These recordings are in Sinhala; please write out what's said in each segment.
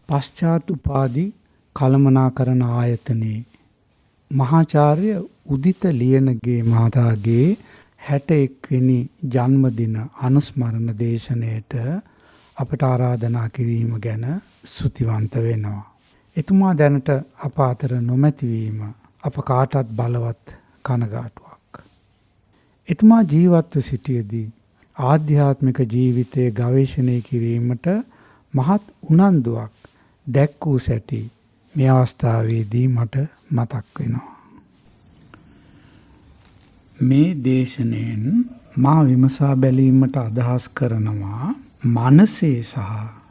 පශ්චාත් උපාධි කළමනාකරණ ආයතනයේ මහාචාර්ය උදිත ලියනගේ මහතාගේ 61 වෙනි ජන්මදින අනුස්මරණ දේශනයට අපට ආරාධනා කිරීම ගැන ස්තුතිවන්ත වෙනවා. එතුමා දැනට අප අතර නොමැති වීම අප කාටත් බලවත් කනගාටුවක්. එතුමා ජීවත්ව සිටියේදී ආධ්‍යාත්මික ජීවිතයේ ගවේෂණය කිරීමට මහත් උනන්දුවක් දැක් වූ සැටි මේ අවස්ථාවේදී මට මතක් වෙනවා. මේ දේශනෙන් මා විමසා බැලීමට අදහස් කරනවා මනසේ සහ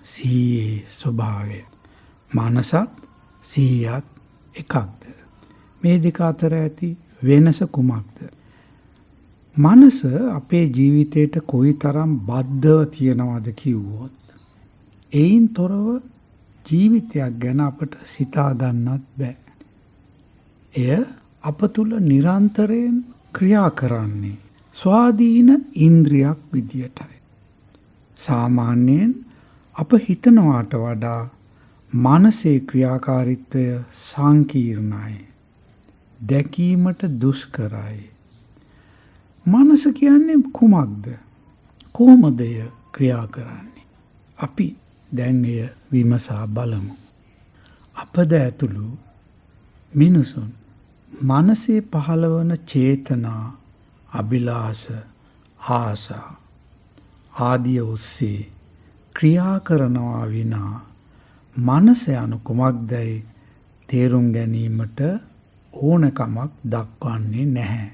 සිහියේ ස්වභාවය. මනසත් සිහියත් එකක්ද? මේ දෙක අතර ඇති වෙනස කුමක්ද? මනස අපේ ජීවිතයට කොයිතරම් බද්ධව තියනවද කිව්වොත් එයින් තොරව ජීවිතයක් ගැන අපට සිතා ගන්නත් බෑ. එය අප තුල නිරන්තරයෙන් ක්‍රියා කරන්නේ ස්වාධීන ඉන්ද්‍රියක් විදියටයි. සාමාන්‍යයෙන් අප හිතනවාට වඩා මනසේ ක්‍රියාකාරීත්වය සංකීර්ණයි. දැකීමට දුෂ්කරයි. මනස කියන්නේ කුමක්ද? කොහොමද එය ක්‍රියා කරන්නේ? අපි දැන් එය විමසා බලමු. අපද ඇතුළු මිනිසුන් මනසේ පහළවන චේතනා, අභිලාෂ, ආශා ආදිය ඔස්සේ ක්‍රියා කරනවා විනා මනස යනු කුමක්දයි තේරුම් ගැනීමට ඕනකමක් දක්වන්නේ නැහැ.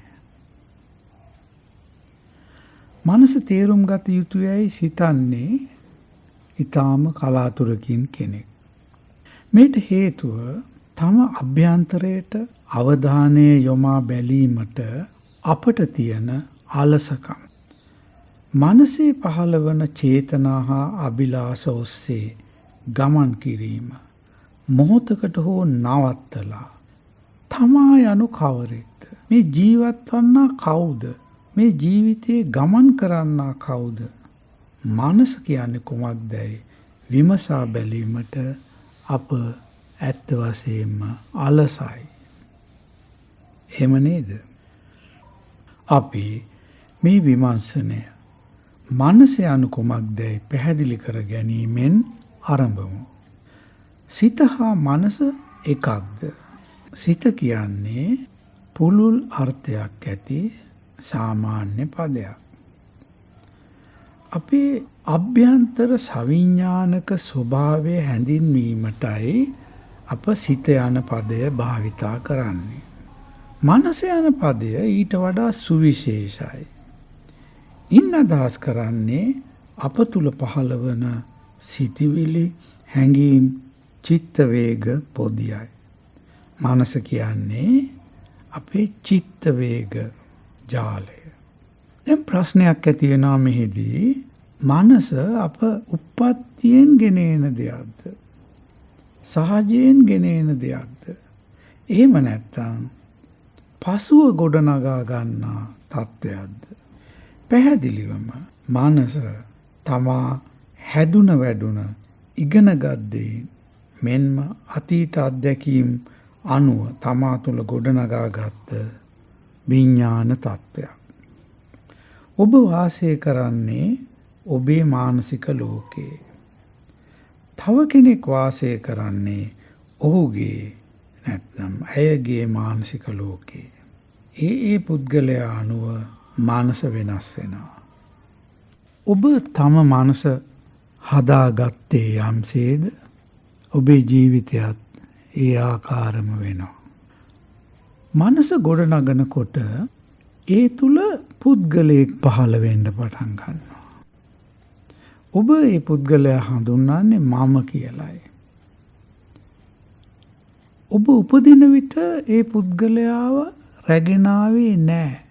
මනස තේරුම් ගත යුතුයයි සිතන්නේ ඊටාම කලාතුරකින් කෙනෙක්. මේට හේතුව තම අභ්‍යන්තරයට අවධානය යොමා බැලීමට අපට තියෙන අලසකම. මනසේ පහළවන චේතනා හා අභිලාෂ ඔස්සේ ගමන් කිරීම මොහොතකට හෝ නවත්තලා තමා යනු කවරෙක්ද? මේ ජීවත් වන්නා කවුද? මේ ජීවිතේ ගමන් කරන්නා කවුද? මනස කියන්නේ කුමක්දයි විමසා බැලීමට අප ඇත්ත වශයෙන්ම අලසයි. එහෙම නේද? අපි මේ විමර්ශනය මනස යනු කුමක්දයි පැහැදිලි කර ගැනීමෙන් ආරම්භමු. සිත හා මනස එකක්ද? සිත කියන්නේ පුළුල් අර්ථයක් ඇති සාමාන්‍ය පදයක්. අපේ අභ්‍යන්තර සවිඥානික ස්වභාවය හැඳින්වීමටයි අප සිත යන පදය භාවිතා කරන්නේ. මනස යන පදය ඊට වඩා සුවිශේෂයි. ඉන් අදහස් කරන්නේ අප තුල පහළවන සිතිවිලි, හැඟීම්, චිත්ත වේග පොදියයි. මනස කියන්නේ අපේ චිත්ත වේග ජාලය. දැන් ප්‍රශ්නයක් ඇති වෙනවා මෙහිදී. මනස අප උප්පත්තියෙන් ගෙන එන දෙයක්ද? සහජයෙන් ගෙන එන දෙයක්ද? එහෙම නැත්නම් පසුව ගොඩනගා ගන්නා තත්වයක්ද? පැහැදිලිවම මනස තමා හැදුන වැඩුන ඉගෙනගත් දෙයින් මෙන්ම අතීත අත්දැකීම් අනුව තමා තුළ ගොඩනගාගත් විඥාන තත්වයක්. ඔබ වාසය කරන්නේ ඔබේ මානසික ලෝකයේ. තව කෙනෙක් වාසය කරන්නේ ඔහුගේ නැත්නම් ඇයගේ මානසික ලෝකයේ. ඒ පුද්ගලයා අනුව මානස වෙනස් වෙනවා. ඔබ තම මනස හදාගත්තේ යම්සේද ඔබේ ජීවිතයත් ඒ ආකාරම වෙනවා. මනස ගොඩනගනකොට ඒ තුල පුද්ගලයෙක් පහළ වෙන්න පටන් ගන්නවා. ඔබ ඒ පුද්ගලයා හඳුන්වන්නේ මම කියලායි. ඔබ උපදින විට ඒ පුද්ගලයාව රැගෙන ආවේ නැහැ.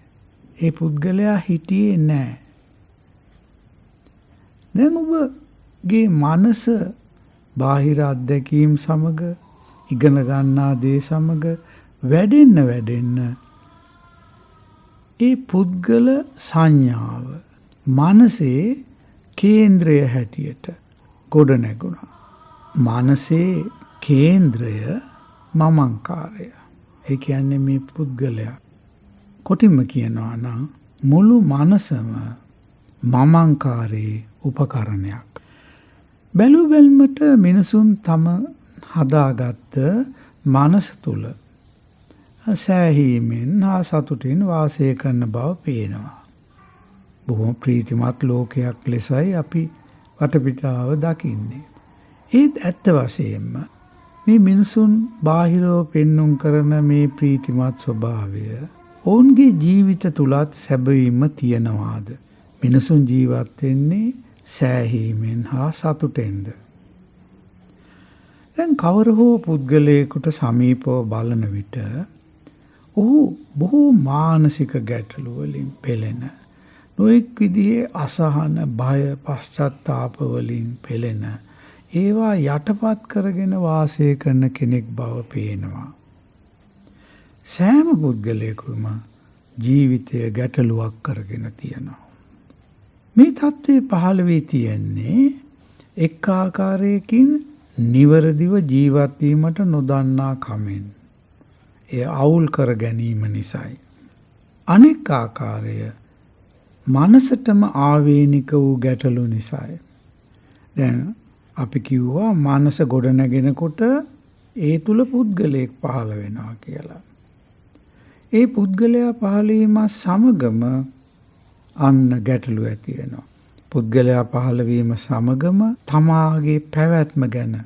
ඒ පුද්ගලයා හිටියේ නැහැ. දැන් ඔබගේ මනස බාහිර අත්දැකීම් සමග ඉගෙන ගන්නා දේ සමග වැඩෙන්න ඒ පුද්ගල සංඥාව මනසේ කේන්ද්‍රය හැටියට ගොඩ නැගුණා. මනසේ කේන්ද්‍රය මමංකාරය. ඒ කියන්නේ මේ පුද්ගලයා. කොටින්ම කියනවා නම් මුළු මනසම මමංකාරයේ උපකරණයක්. බැලු බැල්මට මිනිසුන් තම හදාගත්ත මනස තුල සෑහීමෙන් හා සතුටින් වාසය කරන බව පේනවා. බොහොම ප්‍රීතිමත් ලෝකයක් ලෙසයි අපි වටපිටාව දකින්නේ. ඒත් ඇත්ත වශයෙන්ම මේ මිනිසුන් බාහිරව පෙන්눔 කරන මේ ප්‍රීතිමත් ස්වභාවය ඔවුන්ගේ ජීවිත තුලත් සැබවින්ම තියනවාද? මිනිසුන් ජීවත් වෙන්නේ සෑහීමෙන් හා සතුටෙන්ද? දැන් කවර හෝ පුද්ගලයෙකුට සමීපව බලන විට ඔහු බොහෝ මානසික ගැටලු වලින් පෙළෙන, නොඑක් විදිහේ අසහන, බය, පශ්චාත්තාප වලින් පෙළෙන, ඒවා යටපත් කරගෙන වාසය කරන කෙනෙක් බව පේනවා. සෑම පුද්ගලයෙකුම ජීවිතය ගැටලුවක් කරගෙන තියෙනවා. මේ தත්ත්වය පහළ වී තියෙන්නේ එක් ආකාරයකින් නිවරදිව ජීවත් වීමට නොදන්නා කමෙන්. එය අවුල් කර ගැනීම නිසායි. අනෙක් ආකාරය මනසටම ආවේනික වූ ගැටලු නිසායි. දැන් අපි කිව්වා මනස ගොඩ නැගෙනකොට ඒ තුල පුද්ගලයෙක් පහළ වෙනවා කියලා. ඒ පුද්ගලයා පහළ වීම සමගම අන්න ගැටලු ඇති වෙනවා. පුද්ගලයා පහළ වීම සමගම තමාගේ පැවැත්ම ගැන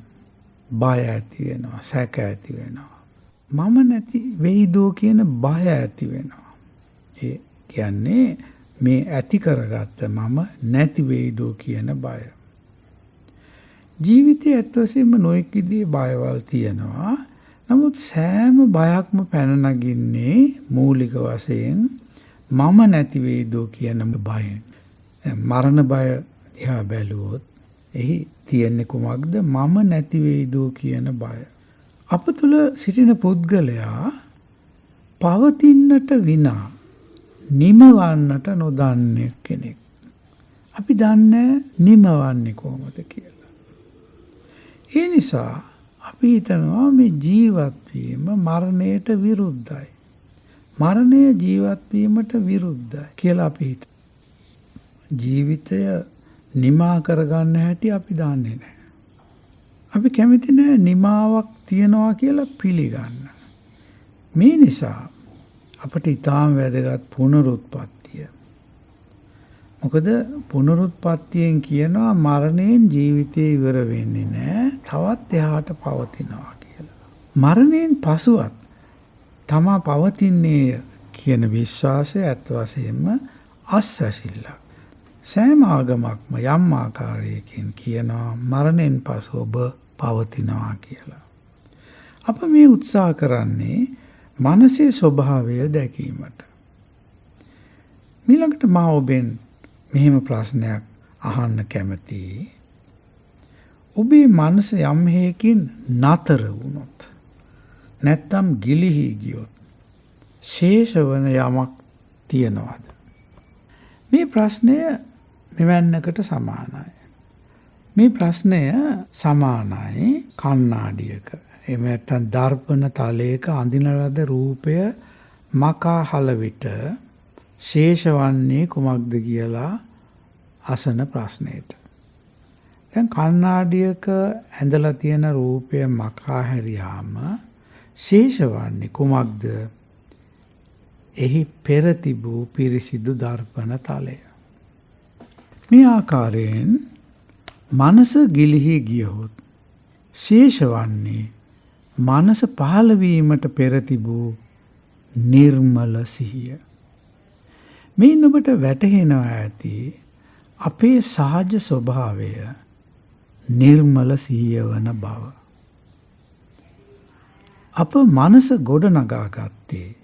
බය ඇති වෙනවා, සැක ඇති වෙනවා. මම නැති වෙයිදෝ කියන බය ඇති වෙනවා. ඒ කියන්නේ මේ ඇති කරගත්ත මම නැති වෙයිදෝ කියන බය. ජීවිතයේ ඇත්ත වශයෙන්ම නොයෙක් විදිහේ බයවල් තියෙනවා. නමුත් සෑම බයක්ම පැන නගින්නේ මූලික වශයෙන් මම නැති වෙයිදෝ කියන බයෙන්. මරණ බය දිහා බැලුවොත් එහි තියෙන්නේ කුමක්ද? මම නැති වෙයිදෝ කියන බය. අප තුළ සිටින පුද්ගලයා පවතින්නට විනා නිමවන්නට නොදන්නේ කෙනෙක්. අපි දන්නේ නිමවන්නේ කොහොමද කියලා. ඒ නිසා අපි හිතනවා මේ ජීවත් වීම මරණයට විරුද්ධයි. මරණය ජීවත් වීමට විරුද්ධයි කියලා අපි හිතනවා. ජීවිතය නිමා කරගන්න හැටි අපි දන්නේ නැහැ. අපි කැමති නැහැ නිමාවක් තියනවා කියලා පිළිගන්න. මේ නිසා අපට ඊටාම් වැදගත් පුනරුත්පත්තිය. මොකද පුනරුත්පත්තියෙන් කියනවා මරණයෙන් ජීවිතය ඉවර වෙන්නේ නැහැ, තවත් එහාට පවතිනවා කියලා. මරණයෙන් පසුවත් තමා පවතින්නේ කියන විශ්වාසය ඇත්ත වශයෙන්ම අස්වැසිල්ලක්. සෑම ආගමක්ම යම් ආකාරයකින් කියනවා මරණයෙන් පසු ඔබ පවතිනවා කියලා. අප මේ උත්සාහ කරන්නේ මනසේ ස්වභාවය දැකීමට. ඊළඟට මා ඔබෙන් මෙහෙම ප්‍රශ්නයක් අහන්න කැමතියි. ඔබේ මනස යම් හේකින් නතර වුණොත්, නැත්තම් ගිලිහි ගියොත් ශේෂවන යමක් තියනවාද? මේ ප්‍රශ්නය මෙවැන්නකට සමානයි. මේ ප්‍රශ්නය සමානයි කණ්ණාඩියක. එහෙම නැත්නම් දර්පණ තලයක අඳින ලද රූපය මකා හල විට ශේෂවන්නේ කුමක්ද කියලා අසන ප්‍රශ්නයට. දැන් කණ්ණාඩියක ඇඳලා තියෙන රූපය මකා හැරියාම ශේෂවන්නේ කුමක්ද? එහි පෙර තිබූ පිරිසිදු දර්පණ තලය. මේ ආකාරයෙන් මනස ගිලිහි ගියහොත් ශේෂවන්නේ මනස පහළ වීමට පෙර තිබූ නිර්මල සිහිය. මේ ඔබට වැටහෙනවා ඇති අපේ සහජ ස්වභාවය නිර්මල සිහිය වන බව. අප මනස ගොඩනගා ගත්තේ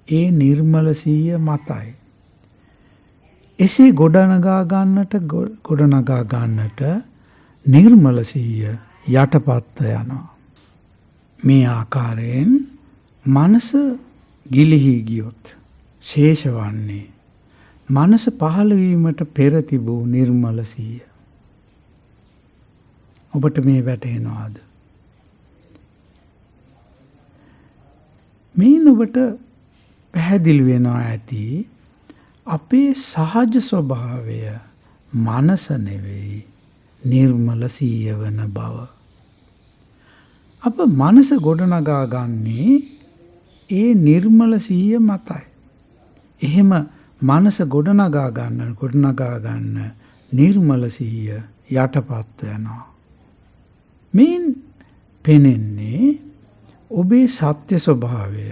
ඒ නිර්මල සිහිය මතයි. එසේ ගොඩනගා ගන්නට නිර්මල සිහිය යටපත් යනවා. මේ ආකාරයෙන් මනස ගිලිහි ගියොත් ශේෂවන්නේ මනස පහළ වීමට පෙර තිබූ නිර්මල සිහිය. ඔබට මේ වැටහෙනවාද? මේ ඔබට පැහැදිලි වෙනවා ඇති අපේ සහජ ස්වභාවය මනස නෙවෙයි නිර්මල සිහිය වන බව. අප මනස ගොඩනගා ගන්නේ ඒ නිර්මල සිහිය මතයි. එහෙම මනස ගොඩනගා ගන්න නිර්මල සිහිය යටපත් වෙනවා. මේන් පෙනෙන්නේ ඔබේ සත්‍ය ස්වභාවය.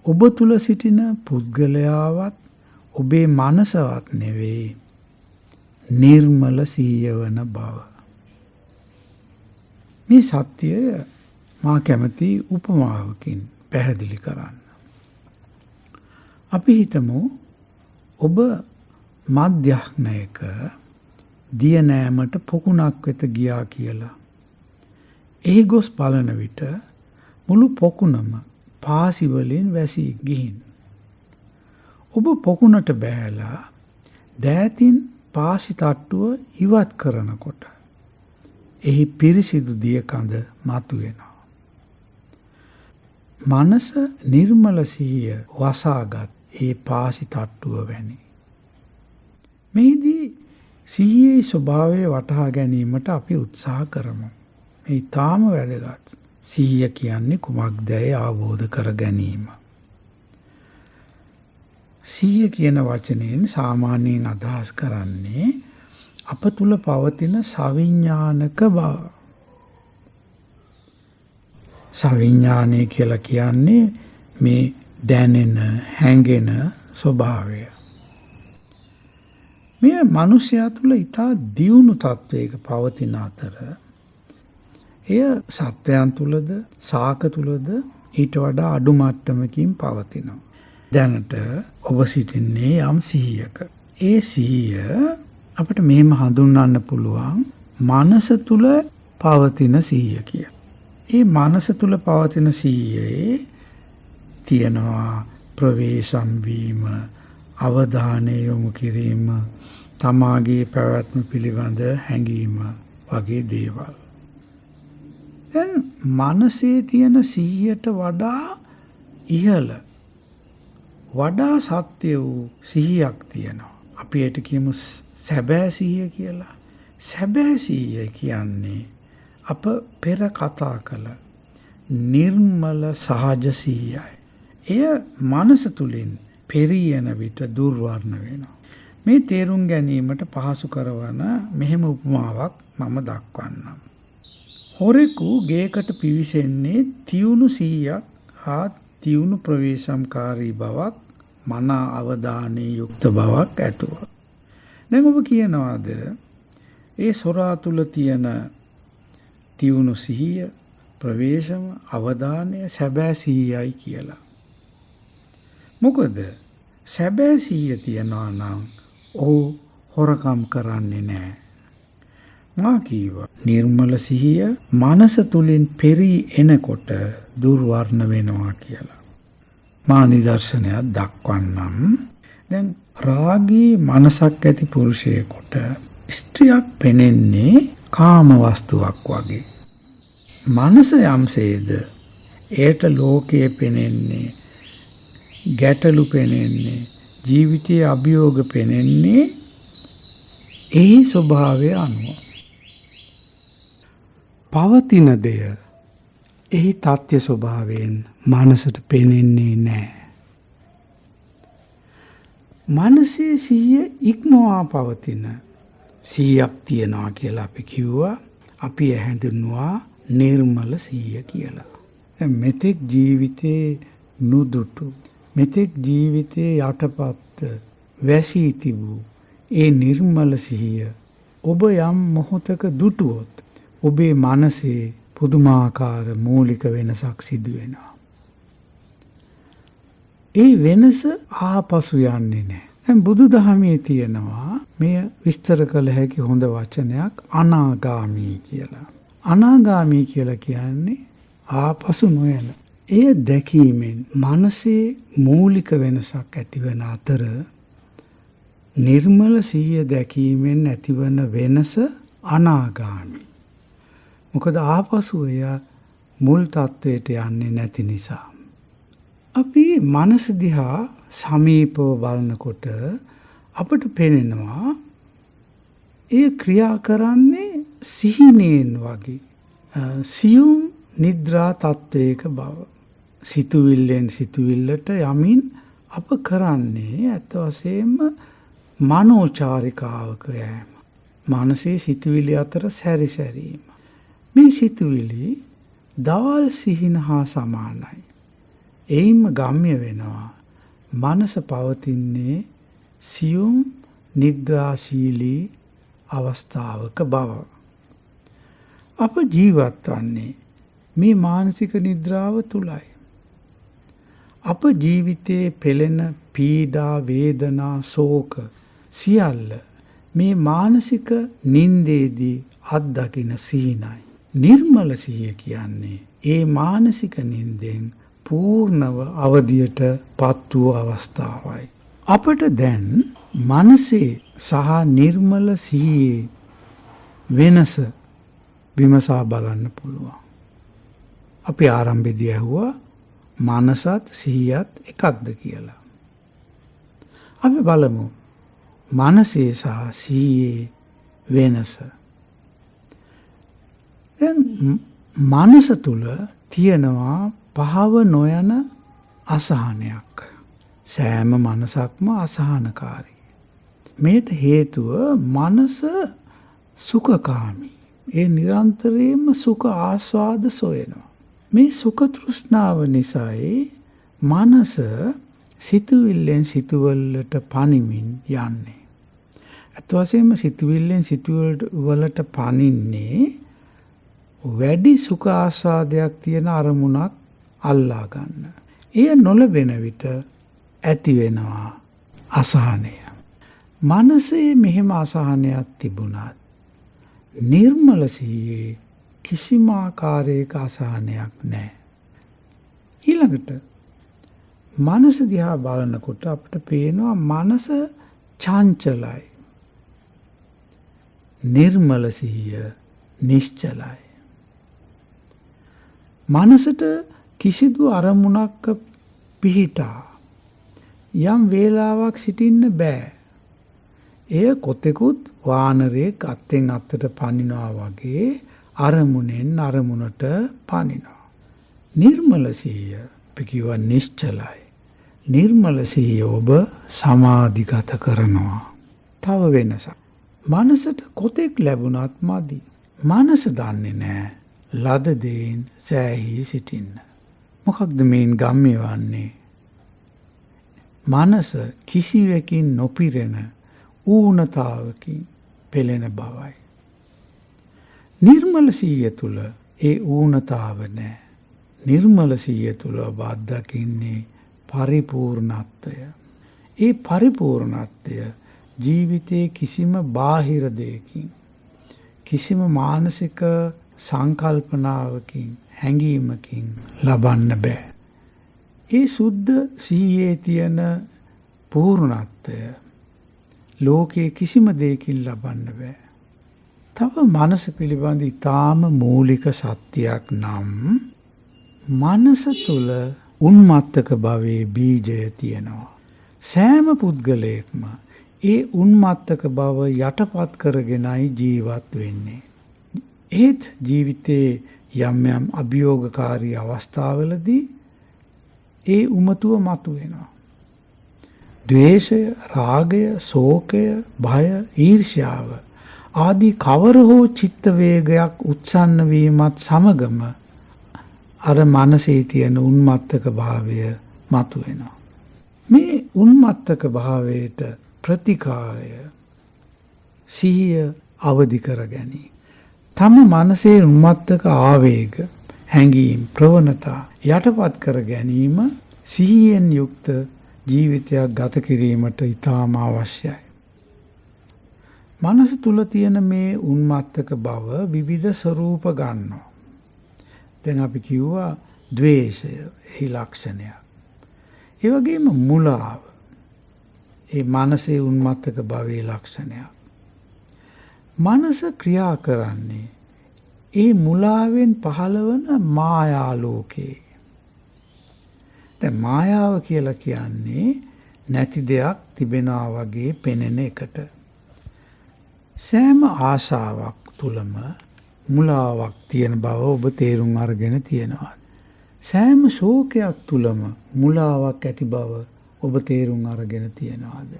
ඔබ තුල සිටින පුද්ගලයාවත් ඔබේ මනසවත් නෙවෙයි නිර්මල සිහිය වන බව. මේ සත්‍යය මා කැමති උපමාවකින් පැහැදිලි කරන්න. අපි හිතමු ඔබ මධ්‍යහ්නයක දිය නෑමට පොකුණක් වෙත ගියා කියලා. එහි ගොස් බලන විට මුළු පොකුණම පාසි වලින් වැසී ගිහින්. ඔබ පොකුණට බැහැලා දෑතින් පාසි තට්ටුව ඉවත් කරනකොට එහි පිරිසිදු දිය කඳ මතුවෙනවා. මනස නිර්මල සිහිය වසාගත් ඒ පාසි තට්ටුව වැනි. මෙහිදී සිහියේ ස්වභාවය වටහා ගැනීමට අපි උත්සාහ කරමු. මේ ඊටාම වැදගත්. සිහිය කියන්නේ කුමක්දයි අවබෝධ කර ගැනීම. සිහිය කියන වචනයෙන් සාමාන්‍යයෙන් අදහස් කරන්නේ අප තුල පවතින සවිඥානික බව. සවිඥානය කියලා කියන්නේ මේ දැනෙන, හැඟෙන ස්වභාවය. මේ මිනිසයා තුල ඊටා දියුණු තත්වයක පවතින අතර එය සත්වයන් තුලද, සාක තුලද ඊට වඩා අඩු මට්ටමකින් පවතිනවා. දැනට ඔබ සිටින්නේ යම් සිහියක. ඒ සිහිය අපිට මෙහෙම හඳුන්වන්න පුළුවන් මනස තුල පවතින සිහිය කියලා. ඒ මනස තුල පවතින සිහියේ තියෙනවා ප්‍රවේශම් වීම, අවධානය යොමු කිරීම, තමාගේ පැවැත්ම පිළිබඳ හැඟීම වගේ දේවල්. දැන් මනසේ තියෙන සිහියට වඩා ඉහළ වඩා සත්‍ය වූ සිහියක් තියෙනවා. අපි ඒට කියමු සැබෑ සිහිය කියලා. සැබෑ සිහිය කියන්නේ අප පෙර කතා කළ නිර්මල සහජ සිහියයි. එය මනස තුලින් පෙරියන විට දුර්වර්ණ වෙනවා. මේ තේරුම් ගැනීමට පහසු කරවන මෙහෙම උපමාවක් මම දක්වන්නම්. හොරෙකු ගේකට පිවිසෙන්නේ තියුණු සිහියක් හා තියුණු ප්‍රවේශම්කාරී බවක්, මනා අවධානයේ යුක්ත බවක් ඇතුව. දැන් ඔබ කියනවාද ඒ සොරා තුල තියෙන තියුණු සිහිය, ප්‍රවේශම, අවධානය සැබෑ සිහියයි කියලා. මොකද සැබෑ සිහිය තියනවා නම් ඔහු හොරකම් කරන්නේ නැහැ. මා කීවා නිර්මල සිහිය මනස තුලින් පෙරී එනකොට දුර්වර්ණ වෙනවා කියලා. මා නිදර්ශනයක් දක්වන්නම්. දැන් රාගී මනසක් ඇති පුරුෂයෙකුට ස්ත්‍රියක් පෙනෙන්නේ කාම වස්තුවක් වගේ. මනස යම්සේද ඒට ලෝකයේ පෙනෙන්නේ, ගැටලු පෙනෙන්නේ, ජීවිතයේ අභියෝග පෙනෙන්නේ ඒ ස්වභාවය අනුව. පවතින දෙය එහි තත්ත්ව ස්වභාවයෙන් මනසට පෙනෙන්නේ නැහැ. මනසේ සිහිය ඉක්මවා පවතින සිහියක් තියනවා කියලා අපි කිව්වා. අපි හැඳින්වුවා නිර්මල සිහිය කියලා. දැන් මෙතෙක් ජීවිතේ නුදුටු, මෙතෙක් ජීවිතේ යටපත් වැසී තිබූ ඒ නිර්මල සිහිය ඔබ යම් මොහොතක දුටුවොත් ඔබේ මනසේ පුදුමාකාර මූලික වෙනසක් සිදු වෙනවා. ඒ වෙනස ආපසු යන්නේ නැහැ. දැන් බුදුදහමේ තියෙනවා මෙය විස්තර කළ හැකි හොඳ වචනයක් අනාගාමී කියලා. අනාගාමී කියලා කියන්නේ ආපසු නොයන. එය දැකීමෙන් මනසේ මූලික වෙනසක් ඇතිවන අතර නිර්මල සිහිය දැකීමෙන් ඇතිවන වෙනස අනාගාමී. මොකද ආපසු එය මුල් තත්වයට යන්නේ නැති නිසා. අපි මනස දිහා සමීපව බලනකොට අපට පේනවා ඒ ක්‍රියා කරන්නේ සිහිනෙන් වගේ. සියුම් නිද්‍රා තත්වයක බව. සිතුවිල්ලෙන් සිතුවිල්ලට යමින් අප කරන්නේ ඇත්ත වශයෙන්ම මනෝචාරිකාවක යෑම. මනසේ සිතුවිලි අතර සැරිසැරීම. මේ සිතුවිලි දවල් සිහින හා සමානයි. එයින්ම ගම්‍ය වෙනවා. මනස පවතින්නේ සියුම් නිද්‍රාශීලී අවස්ථාවක බව. අප ජීවත් වන්නේ මේ මානසික නිද්‍රාව තුලයි. අප ජීවිතයේ පෙළෙන පීඩා වේදනා ශෝක සියල්ල මේ මානසික නින්දේදී අත්දකින සිහිනයි. නිර්මල සිහිය කියන්නේ ඒ මානසික නින්දෙන් පූර්ණව අවදියට පත් වූ අවස්ථාවයි. අපට දැන් මනසේ සහ නිර්මල සිහියේ වෙනස විමසා බලන්න පුළුවන්. අපි ආරම්භයේදී ඇහුවා මනසත් සිහියත් එකක්ද කියලා. අපි බලමු මනසේ සහ සිහියේ වෙනස. දැන් මනස තුල තියෙනවා පහව නොයන අසහනයක්. සෑම මනසක්ම අසහනකාරී. මේට හේතුව මනස සුඛකාමී. ඒ නිරන්තරයෙන්ම සුඛ ආස්වාද සොයනවා. මේ සුඛ තෘෂ්ණාව නිසායි මනස සිතුවිල්ලෙන් සිතුවලට පනිමින් යන්නේ. අත් වශයෙන්ම සිතුවිල්ලෙන් සිතුවලට පනින්නේ වැඩි සුඛ ආස්වාදයක් තියෙන අරමුණක් අල්ලා ගන්න. එය නොලැබෙන විට ඇති වෙනවා අසහනය. මනසේ මෙහෙම අසහනයක් තිබුණත් නිර්මල සිහියේ කිසිම ආකාරයක අසහනයක් නැහැ. ඊළඟට මනස දිහා බලනකොට අපිට පේනවා මනස චංචලයි. නිර්මල සිහිය නිශ්චලයි. මනසට කිසිදු අරමුණක් පිහිටා යම් වේලාවක් සිටින්න බෑ. එය කොතෙකුත් වානරයෙක් අත්ෙන් අත්තට පනිනවා වගේ අරමුණෙන් අරමුණට පනිනවා. නිර්මල සිහිය අපි කියවා නිශ්චලයි. නිර්මල සිහිය ඔබ සමාධිගත කරනවා. තව වෙනසක්. මනසට කොතෙක් ලැබුණත් මදි. මනස දන්නේ නැහැ ලද දෙයින් සෑහී සිටින්න. මොකක්ද මේන් ගම්‍ය වන්නේ? මනස කිසිවකින් නොපිරෙන ඌනතාවකින් පෙළෙන බවයි. නිර්මල සිහිය තුල ඒ ඌනතාව නැහැ. නිර්මල සිහිය තුල ඔබ අත්දකින්නේ පරිපූර්ණත්වය. ඒ පරිපූර්ණත්වය ජීවිතයේ කිසිම බාහිර දෙයකින් කිසිම මානසික සංකල්පනාවකින් හැඟීමකින් ලබන්න බෑ. ඒ සුද්ධ සිහියේ තියෙන පූර්ණත්වය ලෝකයේ කිසිම දෙයකින් ලබන්න බෑ. තව මනස පිළිබඳ ඊටාම මූලික සත්‍යයක් නම් මනස තුල උන්මත්තක භවයේ බීජය තියෙනවා. සෑම පුද්ගලයෙක්ම ඒ උන්මත්තක භව යටපත් කරගෙනයි ජීවත් වෙන්නේ. ඒත් ජීවිතේ යම් යම් අභියෝගකාරී අවස්ථාවලදී ඒ උමතුව මතුවෙනවා. ද්වේෂය, රාගය, ශෝකය, භය, ඊර්ෂ්‍යාව ආදී කවර හෝ චිත්ත වේගයක් උත්සන්න වීමත් සමගම අර මනසේ තියෙන උන්මත්තක භාවය මතුවෙනවා. මේ උන්මත්තක භාවයට ප්‍රතිකාරය සිහිය අවදි කර ගැනීම. තම මනසේ උන්මත්තක ආවේග, හැඟීම්, ප්‍රවණතා යටපත් කර ගැනීම සිහියෙන් යුක්ත ජීවිතයක් ගත කිරීමට ඉතාම අවශ්‍යයි. මනස තුල තියෙන මේ උන්මත්තක බව විවිධ ස්වરૂප ගන්නවා. දැන් අපි කිව්වා ද්වේෂය, එහි ලක්ෂණයක්. ඒ වගේම මුලාව, ඒ මනසේ උන්මත්තක භවයේ ලක්ෂණයක්. මනස ක්‍රියා කරන්නේ ඒ මුලාවෙන් පහළවන මායාලෝකේ. දැන් මායාව කියලා කියන්නේ නැති දෙයක් තිබෙනවා වගේ පෙනෙන එකට. සෑම ආශාවක් තුලම මුලාවක් තියෙන බව ඔබ තේරුම් අරගෙන තියෙනවා. සෑම ශෝකයක් තුලම මුලාවක් ඇති බව ඔබ තේරුම් අරගෙන තියෙනවාද?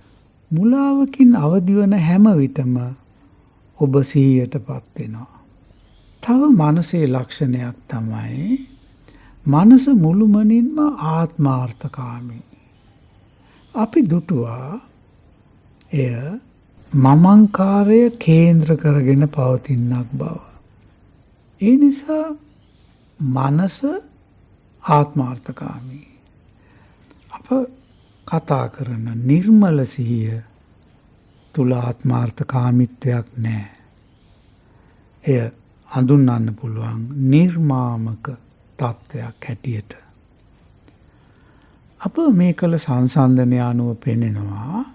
මුලාවකින් අවදිවන හැම විටම ඔබ සිහියටපත් වෙනවා. තව මනසේ ලක්ෂණයක් තමයි මනස මුළුමනින්ම ආත්මාර්ථකාමී. අපි දුටුවා එය මමංකාරය කේන්ද්‍ර කරගෙන පවතිනක් බව. ඒ නිසා මනස ආත්මාර්ථකාමී. අප කතා කරන නිර්මල සිහිය තුල ආත්මාර්ථකාමීත්වයක් නැහැ. එය හඳුන්වන්න පුළුවන් නිර්මාමක තත්ත්වයක් හැටියට. අප මේ කළ සංසන්දනය අනුව පෙනෙනවා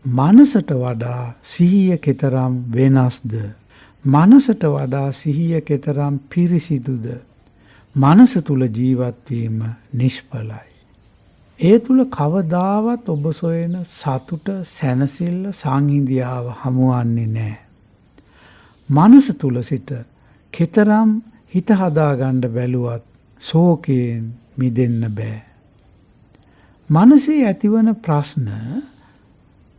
මනසට වඩා සිහිය කෙතරම් වෙනස්ද? මනසට වඩා සිහිය කෙතරම් පිරිසිදුද? මනස තුල ජීවත් වීම නිෂ්ඵලයි. ඒ තුල කවදාවත් ඔබ සොයන සතුට, සැනසෙල්ල, සංහිඳියාව හමුවන්නේ නැහැ. මනස තුල සිට කෙතරම් හිත හදාගන්න බැලුවත් ශෝකයෙන් මිදෙන්න බෑ. මනසේ ඇතිවන ප්‍රශ්න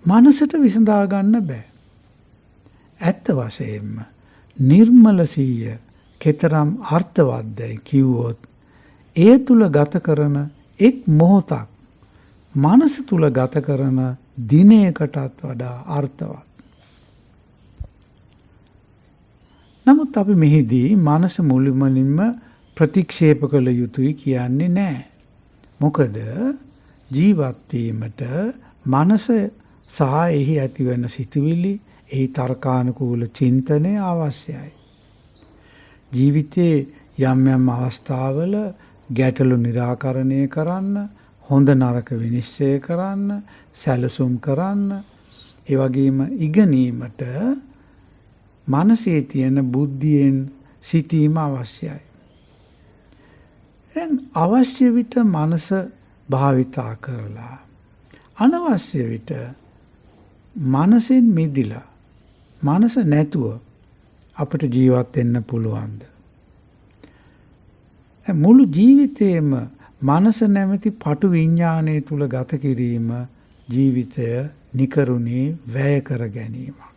මනසට විසඳා ගන්න බෑ. ඇත්ත වශයෙන්ම නිර්මල සිහිය කෙතරම් අර්ථවත්දයි කිව්වොත් ඒ තුල ගත කරන එක් මොහොතක් මනස තුල ගත කරන දිනයකටත් වඩා අර්ථවත්. නමුත් අපි මෙහිදී මනස මුළුමනින්ම ප්‍රතික්ෂේප කළ යුතුයි කියන්නේ නැහැ. මොකද ජීවත් වීමට මනස සහ එහි ඇතිවන සිතුවිලි, එහි තර්කානුකූල චින්තනය අවශ්‍යයි. ජීවිතයේ යම් යම් අවස්ථාවල ගැටලු निराකරණය කරන්න, හොඳ නරක විනිශ්චය කරන්න, සැලසුම් කරන්න, ඒ වගේම ඉගෙනීමට මනසේ තියෙන බුද්ධියෙන් සිටීම අවශ්‍යයි. දැන් අවශ්‍ය විට මනස භාවිතා කරලා අනවශ්‍ය විට මනසෙන් මිදිලා මනස නැතුව අපිට ජීවත් වෙන්න පුළුවන්ද? මුළු ජීවිතේම මනස නැමැති පටු විඥානයේ තුල ගත කිරීම ජීවිතය නිකරුණේ වැය කර ගැනීමක්.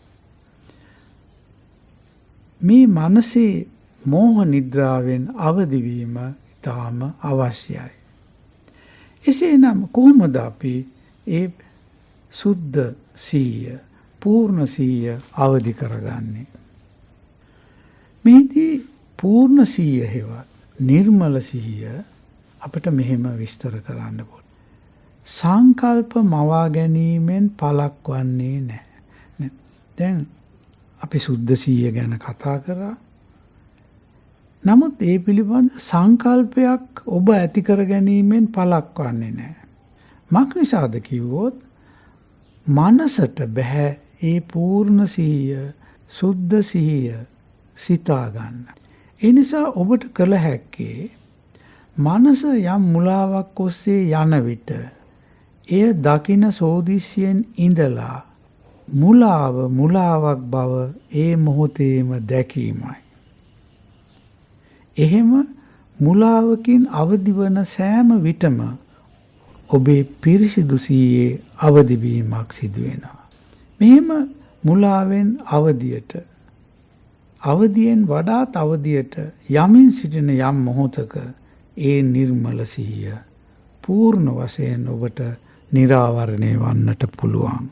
මේ මනසේ මෝහ නිද්‍රාවෙන් අවදි වීම ඉතාම අවශ්‍යයි. එසේනම් කොහොමද අපි ඒ සුද්ධ සිහිය, පූර්ණ සිහිය අවදි කරගන්නේ? මේදී පූර්ණ සිහිය හෙවත් නිර්මල සිහිය අපිට මෙහෙම විස්තර කරන්න ඕන. සංකල්ප මවා ගැනීමෙන් පළක් වන්නේ නැහැ. දැන් අපි සුද්ධ සිහිය ගැන කතා කරා. නමුත් ඒ පිළිබඳ සංකල්පයක් ඔබ ඇති කර ගැනීමෙන් පළක් වන්නේ නැහැ. මක් නිසාද කිව්වොත් මනසට බෑ ඒ පූර්ණ සිහිය, සුද්ධ සිහිය සිතා ගන්න. ඒ නිසා ඔබට කළ හැක්කේ මනස යම් මුලාවක් ඔස්සේ යන විට එය දකින සෝදිසියෙන් ඉඳලා මුලාවක් බව ඒ මොහොතේම දැකීමයි. එහෙම මුලාවකින් අවදිවන සෑම විටම ඔබේ පිරිසිදු සිහියේ අවදිවීමක් සිදු වෙනවා. මෙහෙම මුලාවෙන් අවදියට, අවදියෙන් වඩාත් අවදියට යමින් සිටින යම් මොහොතක ඒ නිර්මල සිහිය පූර්ණ වශයෙන් ඔබට නිරාවරණය වන්නට පුළුවන්.